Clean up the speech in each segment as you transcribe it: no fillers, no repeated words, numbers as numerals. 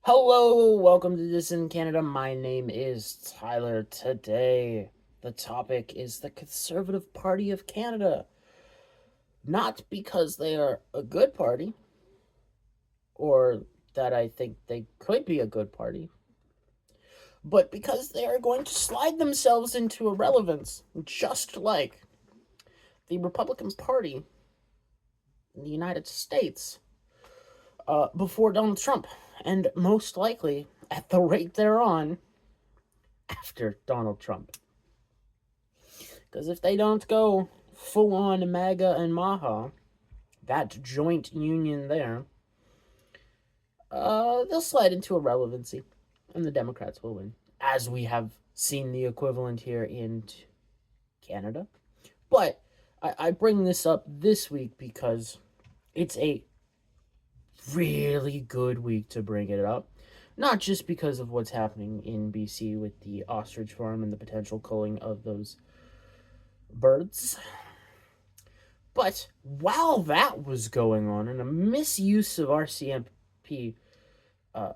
Hello, welcome to Dissident Canada. My name is Tyler. Today, the topic is the Conservative Party of Canada. Not because they are a good party, or that I think they could be a good party, but because they are going to slide themselves into irrelevance, just like the Republican Party in the United States before Donald Trump, and most likely, at the rate they're on, after Donald Trump. Because if they don't go full on MAGA and MAHA, that joint union there, they'll slide into irrelevancy, and the Democrats will win, as we have seen the equivalent here in Canada. But I bring this up this week because it's a really good week to bring it up. Not just because of what's happening in BC with the ostrich farm and the potential culling of those birds, but while that was going on, and a misuse of RCMP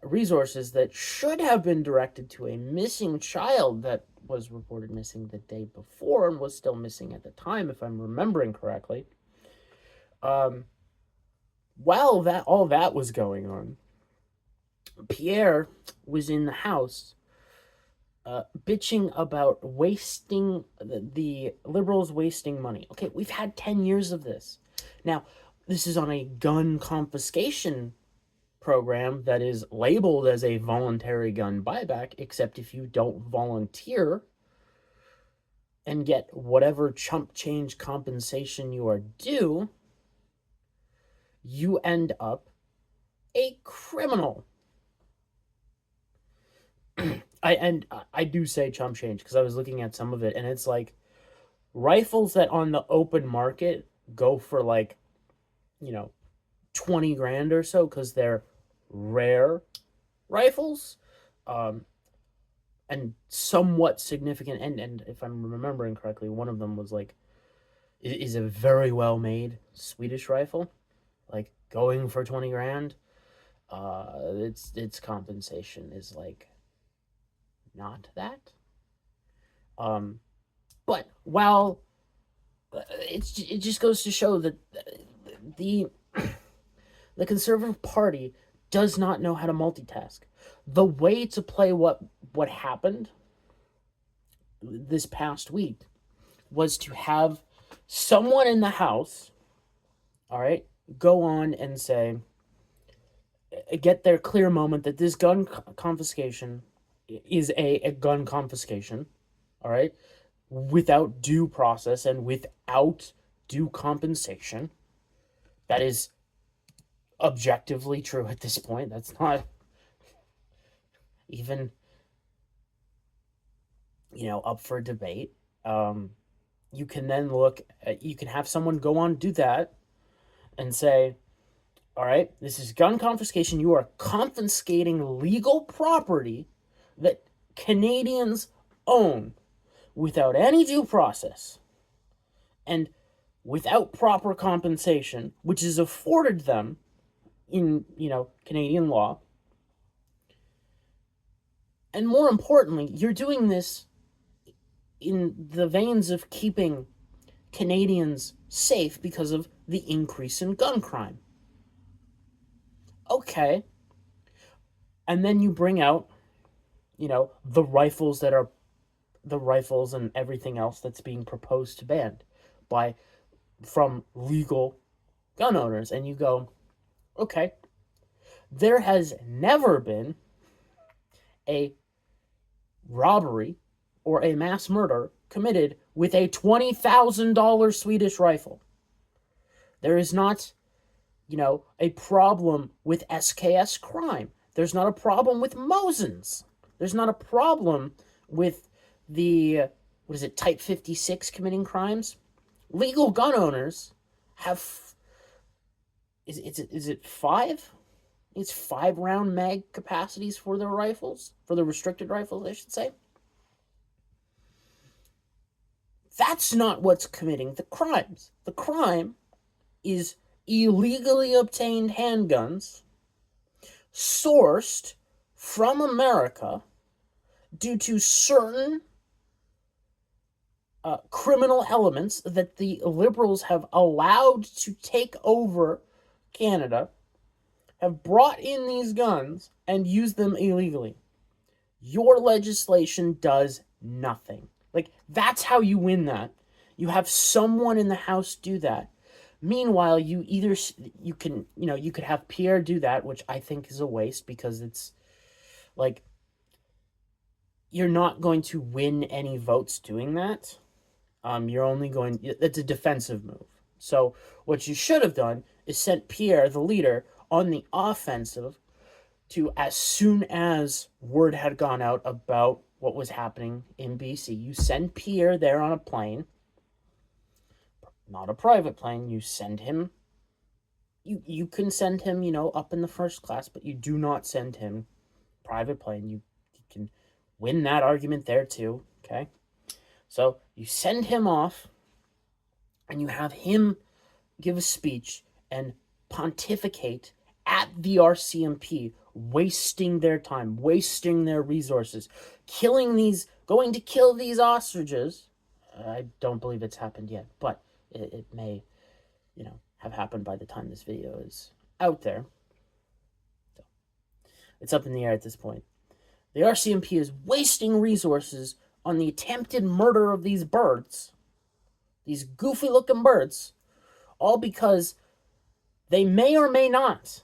resources that should have been directed to a missing child that was reported missing the day before and was still missing at the time, if I'm remembering correctly. While all that was going on, Pierre was in the house bitching about wasting the Liberals wasting money. Okay, we've had 10 years of this. Now, this is on a gun confiscation program that is labeled as a voluntary gun buyback, except if you don't volunteer and get whatever chump change compensation you are due, you end up a criminal. I do say chump change because I was looking at some of it, and it's like rifles that on the open market go for like, 20 grand or so because they're rare rifles, and somewhat significant. And if I'm remembering correctly, one of them was like is a very well made Swedish rifle, like going for 20 grand. Its compensation is like not that. But while it just goes to show that the the Conservative Party does not know how to multitask. The way to play what happened this past week was to have someone in the House, all right, go on and say, get their clear moment that this gun confiscation is a gun confiscation, all right, without due process and without due compensation. That is objectively true at this point. That's not even, up for debate. You can then you can have someone go on, do that, and say, all right, this is gun confiscation. You are confiscating legal property that Canadians own without any due process and without proper compensation, which is afforded them in, Canadian law. And more importantly, you're doing this in the veins of keeping Canadians safe because of the increase in gun crime. Okay. And then you bring out, the rifles that are the rifles and everything else that's being proposed to ban from legal gun owners, and you go, okay, there has never been a robbery or a mass murder committed with a $20,000 Swedish rifle. There is not, a problem with SKS crime. There's not a problem with Mosins. There's not a problem with the, Type 56 committing crimes. Legal gun owners have, is it five? It's 5-round mag capacities for their rifles, for the restricted rifles, I should say. That's not what's committing the crimes. The crime is illegally obtained handguns sourced from America due to certain criminal elements that the Liberals have allowed to take over Canada, have brought in these guns and used them illegally. Your legislation does nothing. Like, that's how you win that. You have someone in the House do that. Meanwhile, you could have Pierre do that, which I think is a waste, because it's like, you're not going to win any votes doing that. It's a defensive move. So what you should have done is sent Pierre, the leader, on the offensive to, as soon as word had gone out about what was happening in BC, you send Pierre there on a plane, not a private plane. You send him, you can send him, up in the first class, but you do not send him private plane. You can win that argument there too, okay? So you send him off, and you have him give a speech and pontificate at the RCMP, wasting their time, wasting their resources, going to kill these ostriches. I don't believe it's happened yet, but it may, have happened by the time this video is out there. So it's up in the air at this point. The RCMP is wasting resources on the attempted murder of these birds, these goofy-looking birds, all because they may or may not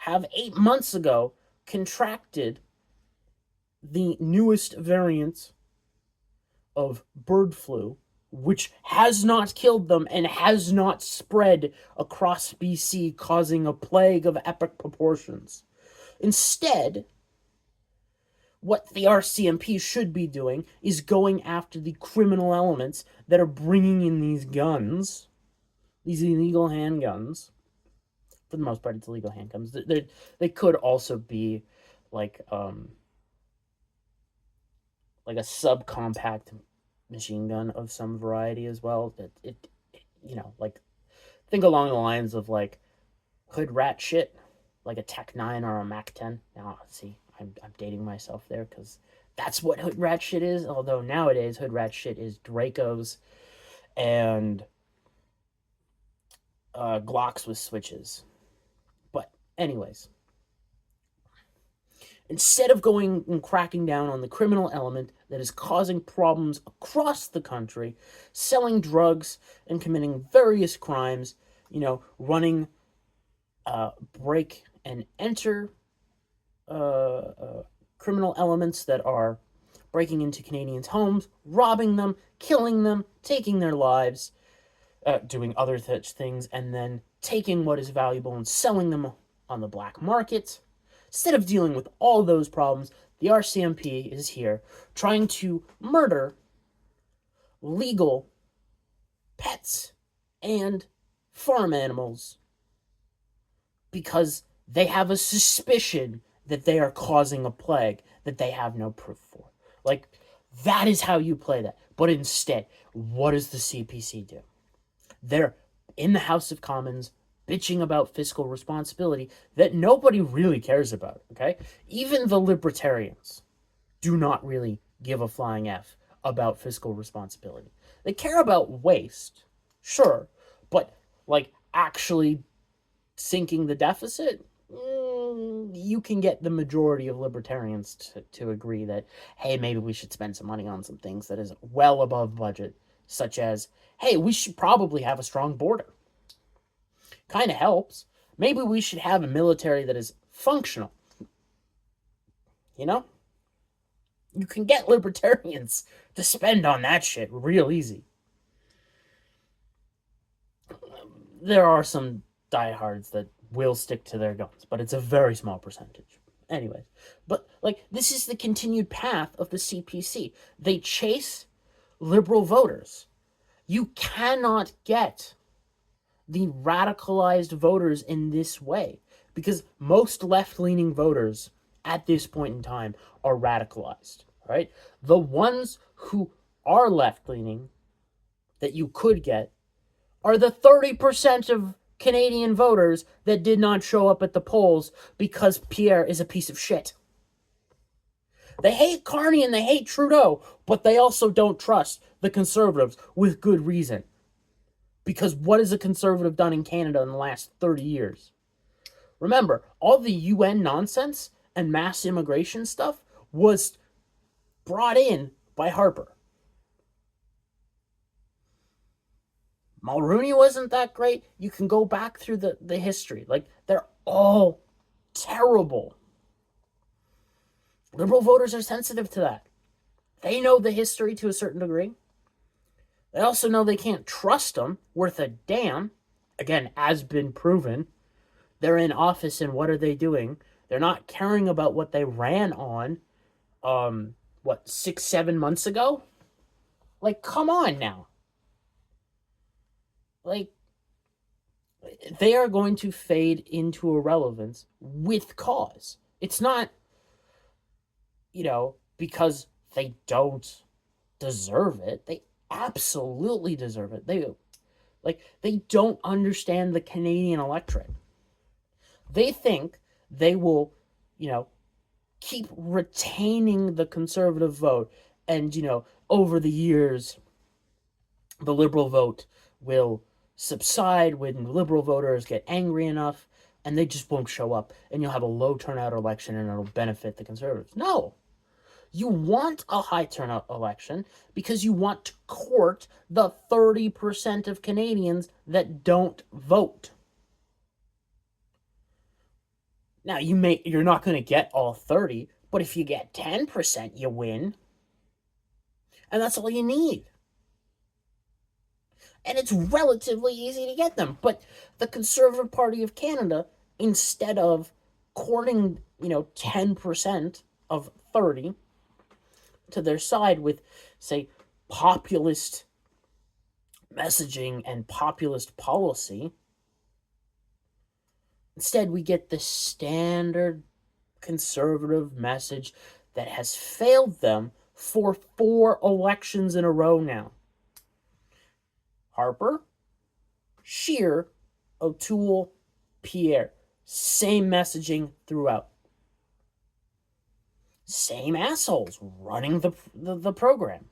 have 8 months ago contracted the newest variant of bird flu, which has not killed them and has not spread across BC, causing a plague of epic proportions. Instead, what the RCMP should be doing is going after the criminal elements that are bringing in these guns, these illegal handguns. For the most part, it's illegal handguns. They could also be like a subcompact machine gun of some variety as well. Think along the lines of like hood rat shit, like a Tech 9 or a Mac 10. Now, see, I'm dating myself there, because that's what hood rat shit is. Although nowadays hood rat shit is Dracos and Glocks with switches. But anyways, instead of going and cracking down on the criminal element that is causing problems across the country, selling drugs and committing various crimes, running break and enter criminal elements that are breaking into Canadians' homes, robbing them, killing them, taking their lives, doing other such things, and then taking what is valuable and selling them on the black market. Instead of dealing with all those problems, the RCMP is here trying to murder legal pets and farm animals because they have a suspicion that they are causing a plague that they have no proof for. Like, that is how you play that. But instead, what does the CPC do? They're in the House of Commons bitching about fiscal responsibility that nobody really cares about, okay? Even the libertarians do not really give a flying F about fiscal responsibility. They care about waste, sure, but, actually sinking the deficit? You can get the majority of libertarians to agree that, hey, maybe we should spend some money on some things that is well above budget, such as, hey, we should probably have a strong border. Kind of helps. Maybe we should have a military that is functional. You can get libertarians to spend on that shit real easy. There are some diehards that will stick to their guns, but it's a very small percentage. Anyways, but this is the continued path of the CPC. They chase liberal voters. You cannot get the radicalized voters in this way, because most left-leaning voters at this point in time are radicalized, right? The ones who are left-leaning that you could get are the 30% of Canadian voters that did not show up at the polls because Pierre is a piece of shit. They hate Carney and they hate Trudeau, but they also don't trust the Conservatives with good reason. Because what has a Conservative done in Canada in the last 30 years? Remember, all the UN nonsense and mass immigration stuff was brought in by Harper. Mulroney wasn't that great. You can go back through the history. Like, they're all terrible. Liberal voters are sensitive to that. They know the history to a certain degree. They also know they can't trust them worth a damn. Again, as been proven. They're in office, and what are they doing? They're not caring about what they ran on, 6-7 months ago? Like, come on now. Like, they are going to fade into irrelevance with cause. It's not, because they don't deserve it. They absolutely deserve it. They don't understand the Canadian electorate. They think they will, keep retaining the Conservative vote, and, over the years, the Liberal vote will subside when Liberal voters get angry enough, and they just won't show up, and you'll have a low turnout election, and it'll benefit the Conservatives. No. You want a high turnout election because you want to court the 30% of Canadians that don't vote. Now, you're not going to get all 30, but if you get 10%, you win. And that's all you need. And it's relatively easy to get them. But the Conservative Party of Canada, instead of courting, 10% of 30 to their side with, say, populist messaging and populist policy, instead we get the standard Conservative message that has failed them for 4 elections in a row now. Harper, Scheer, O'Toole, Pierre. Same messaging throughout. Same assholes running the program.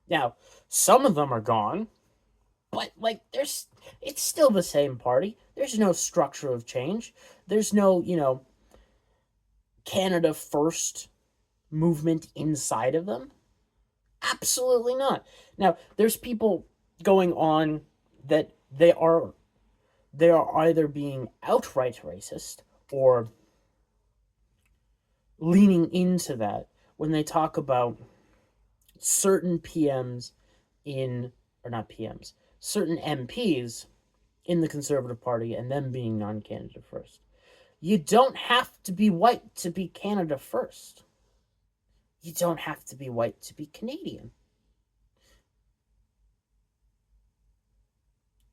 Now, some of them are gone, but it's still the same party. There's no structure of change. There's no, Canada First movement inside of them. Absolutely not. Now, there's people going on that they are either being outright racist or leaning into that when they talk about certain certain MPs in the Conservative Party and them being non-Canada First. You don't have to be white to be Canada First. You don't have to be white to be Canadian.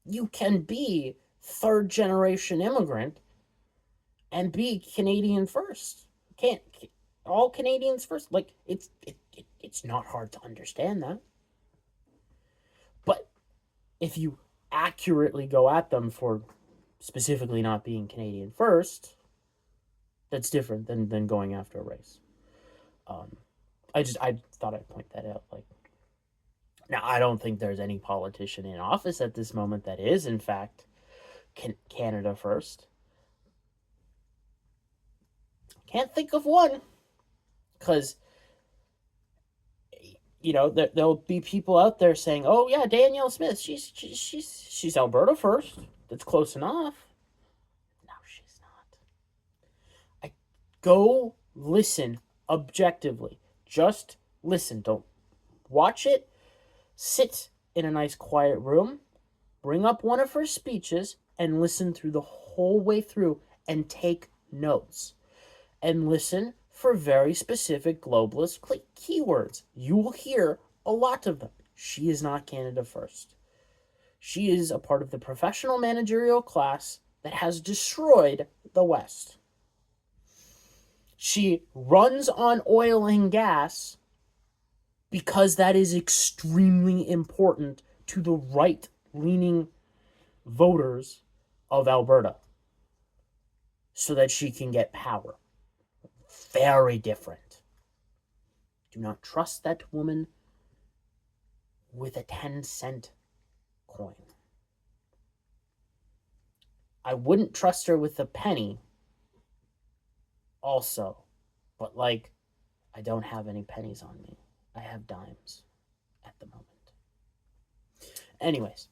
You can be third-generation immigrant and be Canadian First. Can't all Canadians first? It's not hard to understand that. But if you accurately go at them for specifically not being Canadian First, that's different than going after a race. I thought I'd point that out. Now, I don't think there's any politician in office at this moment that is, in fact, Canada First. Can't think of one. Because, there'll be people out there saying, oh, yeah, Danielle Smith, she's Alberta First. That's close enough. No, she's not. Go listen objectively. Just listen. Don't watch it. Sit in a nice quiet room. Bring up one of her speeches and listen through the whole way through and take notes. And listen for very specific globalist keywords. You will hear a lot of them. She is not Canada First. She is a part of the professional managerial class that has destroyed the West. She runs on oil and gas because that is extremely important to the right-leaning voters of Alberta so that she can get power. Very different. do not trust that woman with a 10-cent coin. I wouldn't trust her with a penny also, but like, I don't have any pennies on me. I have dimes at the moment. Anyways,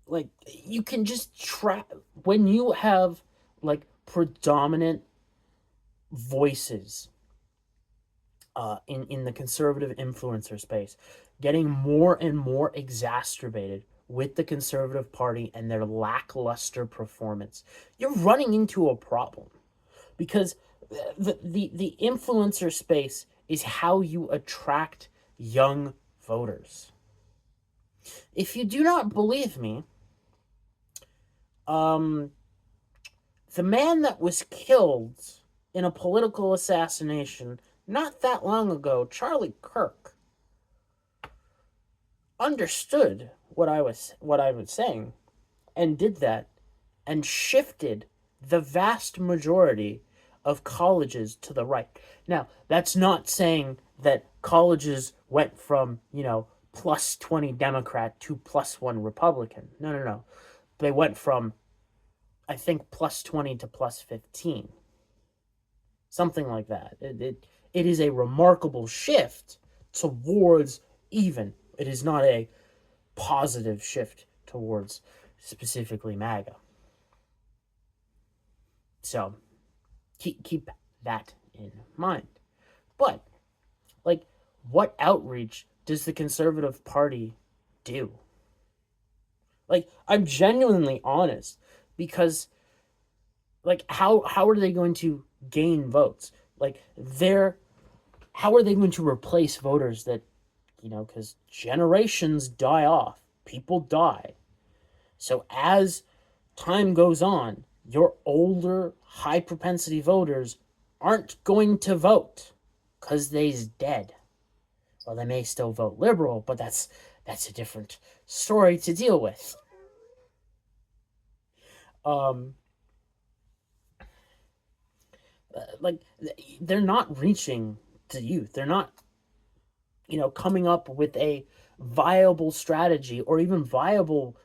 like, you can just try when you have like predominant voices in the conservative influencer space getting more and more exacerbated with the Conservative Party and their lackluster performance. You're running into a problem because the influencer space is how you attract young voters. If you do not believe me, the man that was killed in a political assassination not that long ago, Charlie Kirk, understood what I was saying and did that and shifted the vast majority of colleges to the right. Now, that's not saying that colleges went from, plus 20 Democrat to plus 1 Republican. No. They went from, I think, plus 20 to plus 15. Something like that. It is a remarkable shift towards even. It is not a positive shift towards specifically MAGA. So keep that in mind. But like, what outreach does the Conservative Party do? Like, I'm genuinely honest, because like, how are they going to gain votes? Like, how are they going to replace voters that, because generations die off, people die. So as time goes on, your older, high propensity voters aren't going to vote because they's dead. Well, they may still vote Liberal, but that's a different story to deal with. Like, they're not reaching the youth. They're not, coming up with a viable strategy or even viable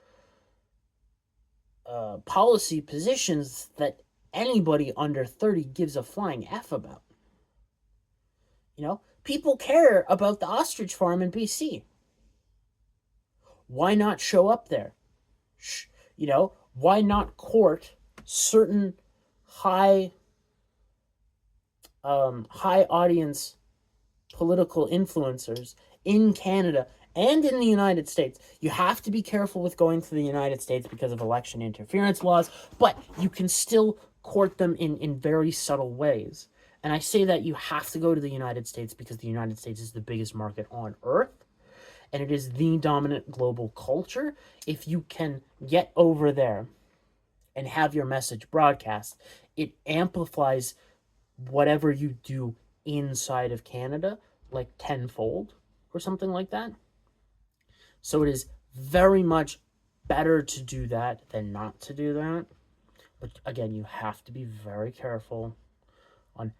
policy positions that anybody under 30 gives a flying F about. People care about the ostrich farm in BC. Why not show up there? Why not court certain high audience political influencers in Canada and in the United States? You have to be careful with going to the United States because of election interference laws, but you can still court them in very subtle ways. And I say that you have to go to the United States because the United States is the biggest market on earth, and it is the dominant global culture. If you can get over there and have your message broadcast, it amplifies whatever you do inside of Canada, like tenfold or something like that. So it is very much better to do that than not to do that. But again, you have to be very careful on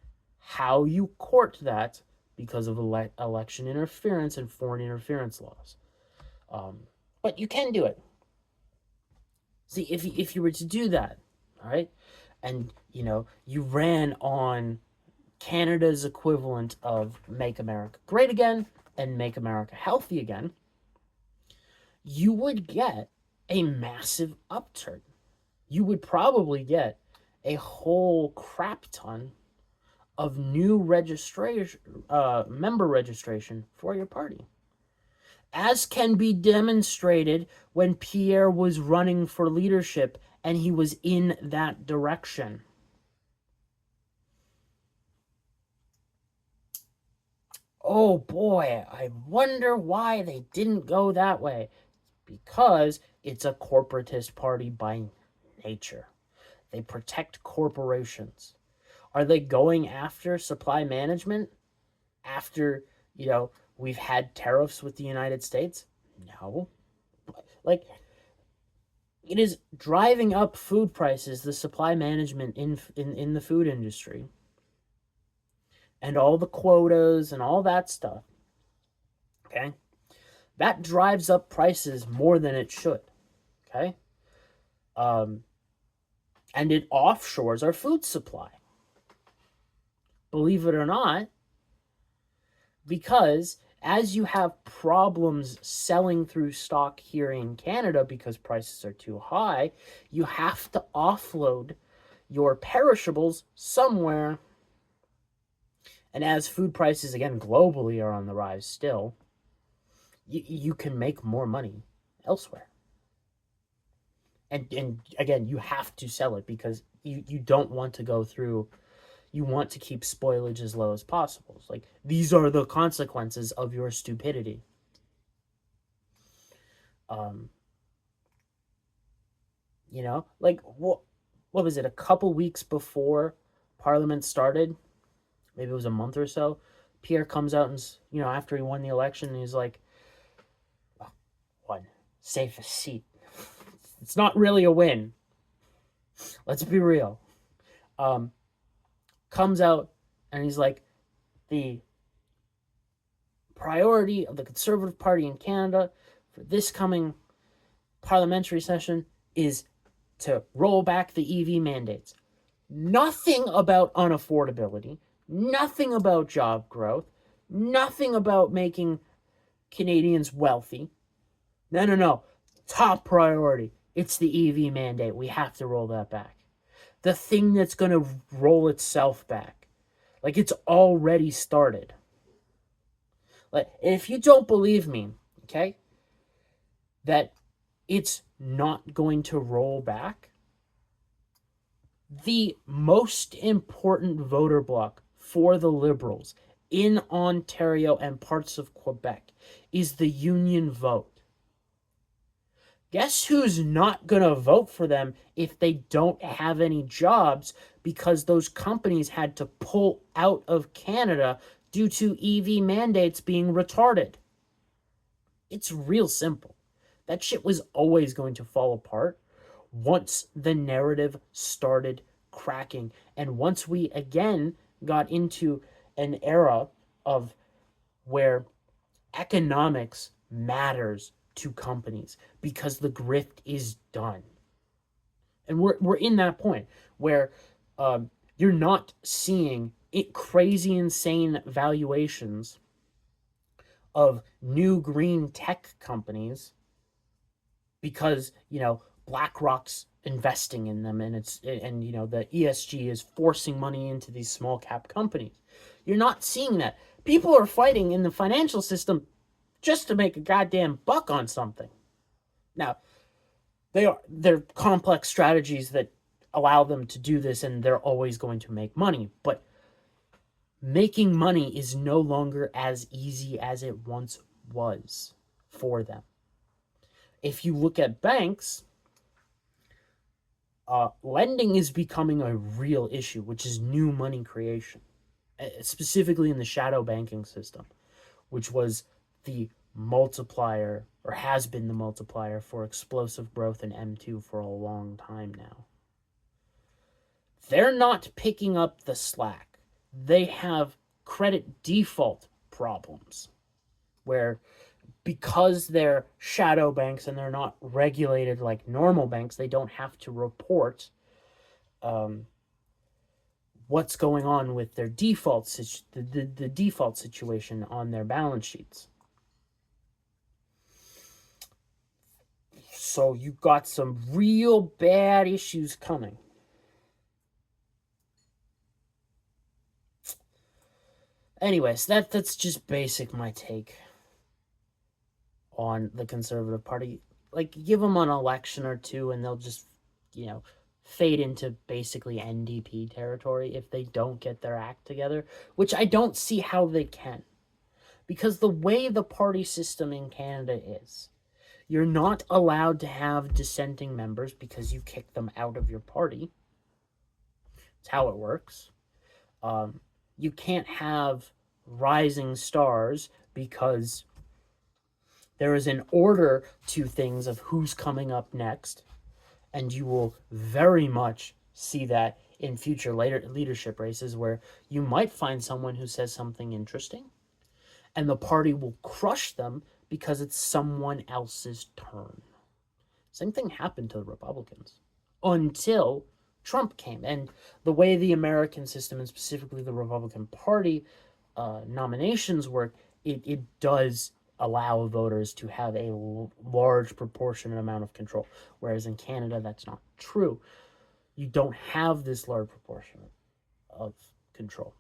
how you court that because of election interference and foreign interference laws. But you can do it. See, if you were to do that, all right, and you ran on Canada's equivalent of Make America Great Again and Make America Healthy Again, you would get a massive upturn. You would probably get a whole crap ton of new member registration for your party, as can be demonstrated when Pierre was running for leadership and he was in that direction. Oh boy, I wonder why they didn't go that way. Because it's a corporatist party by nature. They protect corporations. Are they going after supply management after, we've had tariffs with the United States? No. Like, it is driving up food prices, the supply management in the food industry. and all the quotas and all that stuff, okay, that drives up prices more than it should, okay? And it offshores our food supply. Believe it or not, because as you have problems selling through stock here in Canada because prices are too high, you have to offload your perishables somewhere. And as food prices, again, globally are on the rise still, you can make more money elsewhere. And again, you have to sell it because you don't want to go through, you want to keep spoilage as low as possible. It's like, these are the consequences of your stupidity. You know, like, what was it, a couple weeks before Parliament started, maybe it was a month or so, Pierre comes out and, you know, after he won the election, and he's like, oh, one safest seat. It's not really a win. Let's be real. Comes out and he's like, the priority of the Conservative Party in Canada for this coming parliamentary session is to roll back the EV mandates. Nothing about unaffordability, nothing about job growth, nothing about making Canadians wealthy. No. Top priority. It's the EV mandate. We have to roll that back. The thing that's going to roll itself back. Like, it's already started. Like, if you don't believe me, okay, that it's not going to roll back, the most important voter bloc for the Liberals in Ontario and parts of Quebec is the union vote. Guess who's not going to vote for them if they don't have any jobs because those companies had to pull out of Canada due to EV mandates being retarded? It's real simple. That shit was always going to fall apart once the narrative started cracking. And once we again got into an era of where economics matters to companies because the grift is done. And we're in that point where you're not seeing crazy, insane valuations of new green tech companies because, you know, BlackRock's investing in them, and you know, the ESG is forcing money into these small cap companies. You're not seeing that. People are fighting in the financial system just to make a goddamn buck on something. Now, they're complex strategies that allow them to do this, and they're always going to make money. But making money is no longer as easy as it once was for them. If you look at banks, lending is becoming a real issue, which is new money creation, specifically in the shadow banking system, which was the multiplier, or has been the multiplier for explosive growth in M2 for a long time now. They're not picking up the slack. They have credit default problems where, because they're shadow banks and they're not regulated like normal banks, they don't have to report what's going on with their the default situation on their balance sheets. So you got some real bad issues coming. Anyways, that's just basic my take on the Conservative Party. Like, give them an election or two and they'll just, you know, fade into basically NDP territory if they don't get their act together, which I don't see how they can. Because the way the party system in Canada is, you're not allowed to have dissenting members because you kick them out of your party. It's how it works. You can't have rising stars because there is an order to things of who's coming up next, and you will very much see that in future later leadership races where you might find someone who says something interesting and the party will crush them because it's someone else's turn. Same thing happened to the Republicans until Trump came. And the way the American system, and specifically the Republican Party nominations work, it does allow voters to have a large proportionate amount of control. Whereas in Canada, that's not true. You don't have this large proportion of control.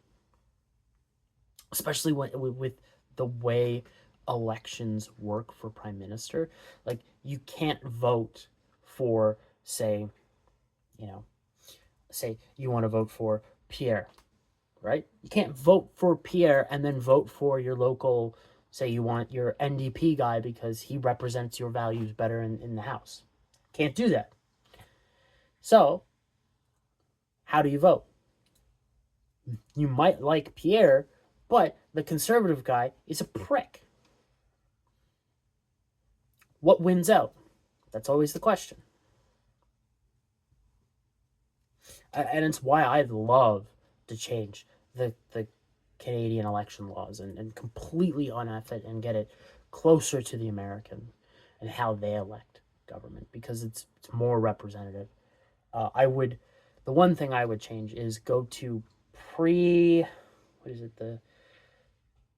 Especially with the way elections work for prime minister. Like, you can't vote for, say you want to vote for Pierre, right? You can't vote for Pierre and then vote for your local, say you want your NDP guy because he represents your values better in the House. Can't do that. So, how do you vote? You might like Pierre, but the conservative guy is a prick. What wins out? That's always the question. And it's why I'd love to change the Canadian election laws and completely uneff it and get it closer to the American and how they elect government, because it's more representative. The one thing I would change is go to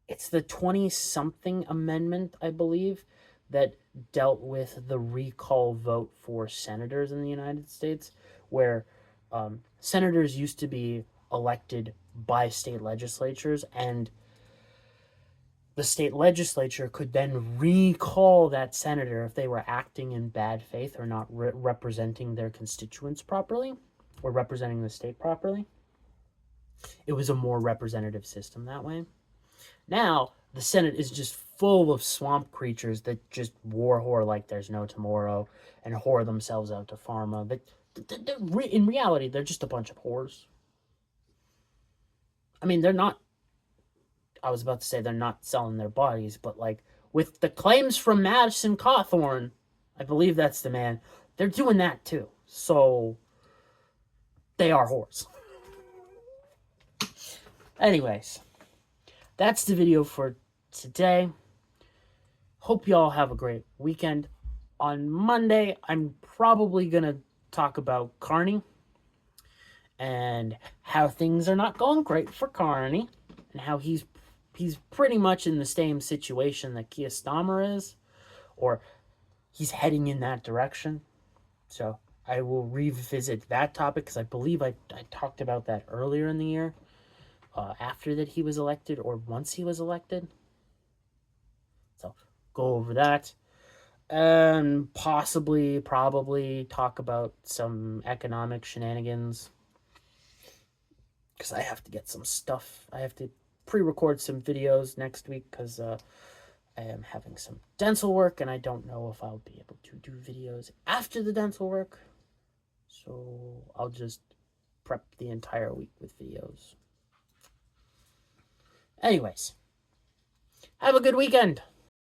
it's the 20-something amendment, I believe, that dealt with the recall vote for senators in the United States, where senators used to be elected by state legislatures, and the state legislature could then recall that senator if they were acting in bad faith or not representing their constituents properly or representing the state properly. It was a more representative system that way. Now, the Senate is just full of swamp creatures that just war whore like there's no tomorrow and whore themselves out to pharma. But in reality, they're just a bunch of whores. I mean, they're not selling their bodies, but like with the claims from Madison Cawthorn, I believe that's the man, they're doing that too. So they are whores. Anyways, that's the video for today. Hope y'all have a great weekend. On Monday, I'm probably going to talk about Carney and how things are not going great for Carney and how he's pretty much in the same situation that Keir Starmer is, or he's heading in that direction. So I will revisit that topic because I believe I talked about that earlier in the year, after that he was elected or once he was elected. So go over that and probably talk about some economic shenanigans because I have to get some stuff. I have to pre-record some videos next week because I am having some dental work and I don't know if I'll be able to do videos after the dental work. So I'll just prep the entire week with videos. Anyways, have a good weekend.